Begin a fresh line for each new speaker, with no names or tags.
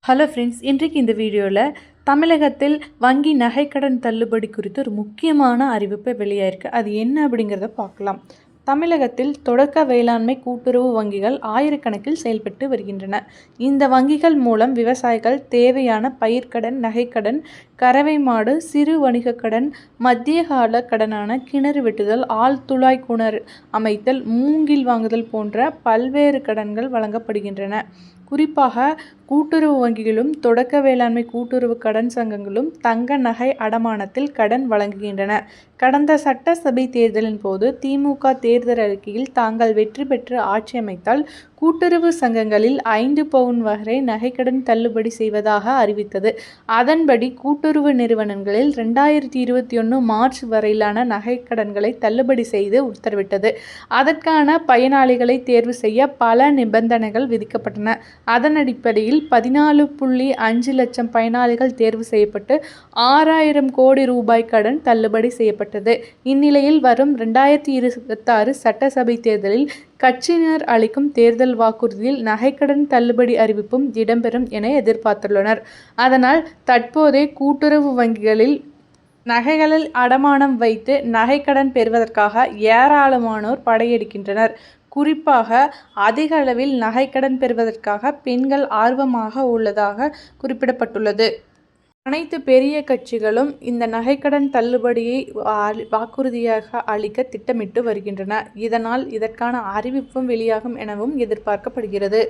Hello friends, இன்றைக்கு இந்த வீடியோவில் தமிழகத்தில் வங்கி நகைக்கடன் தள்ளுபடி குறித்து ஒரு முக்கியமான அறிவிப்பு வெளியாயிருக்கு. அது என்ன அப்படிங்கிறத பார்க்கலாம். தமிழகத்தில் தொடக்க வேளாண்மை கூட்டுறவு வங்கிகள் ஆயிரக்கணக்கில் செயல்பட்டு வருகின்றன. இந்த வங்கிகள் மூலம் விவசாயிகள் தேவையான பயிர்க்கடன், நகைக்கடன், கறவை மாடு, சிறு வணிக கடன், மத்திய கால கடனான கிணறு வெட்டுதல், ஆழ்துளாய் கிணறு அமைத்தல், மூங்கில் வாங்குதல் போன்ற பல்வேறு கடன்கள் வழங்கப்படுகின்றன. குறிப்பாக கூட்டுறவு வங்கிகளும் தொடக்க வேளாண்மை கூட்டுறவு கடன் சங்கங்களும் தங்க நகை அடமானத்தில் கடன் வழங்குகின்றன. கடந்த சட்டசபை தேர்தலின் போது திமுக தேர்தல் அறிக்கையில் தாங்கள் வெற்றி பெற்று ஆட்சி அமைத்தால் கூட்டுறவு சங்கங்களில் 5 பவுன் வரை நகைக்கடன் தள்ளுபடி செய்வதாக அறிவித்தது. அதன்படி கூட்டுறவு நிறுவனங்களில் 2021 மார்ச் வரையிலான நகைக்கடன்களை தள்ளுபடி செய்து உத்தரவிட்டது. அதற்கான பயனாளிகளை தேர்வு செய்ய பல நிபந்தனைகள் விதிக்கப்பட்டன. அதன் அடிப்படையில் 14.5 லட்சம் பயனாளிகள் தேர்வு செய்யப்பட்டு 6000 கோடி ரூபாய் கடன் தள்ளுபடி செய்யப்பட்டது. இந்நிலையில் வரும் 2026 சட்டசபை தேர்தலில் கட்சியினர் அளிக்கும் தேர்தல் வாக்குறுதியில் நகைக்கடன் தள்ளுபடி அறிவிப்பும் இடம்பெறும் என எதிர்பார்த்துள்ளனர். அதனால் தற்போதே கூட்டுறவு வங்கிகளில் நகைகளில் அடமானம் வைத்து நகைக்கடன் பெறுவதற்காக ஏராளமானோர் படையெடுக்கின்றனர். குறிப்பாக அதிக அளவில் நகைக்கடன் பெறுவதற்காக பெண்கள் ஆர்வமாக உள்ளதாக குறிப்பிடப்பட்டுள்ளது. அனைத்து பெரிய கட்சிகளும் இந்த நகைக்கடன் தள்ளுபடியை வாக்குறுதியாக அளிக்க திட்டமிட்டு வருகின்றன. இதனால் இதற்கான அறிவிப்பும் வெளியாகும் எனவும் எதிர்பார்க்கப்படுகிறது.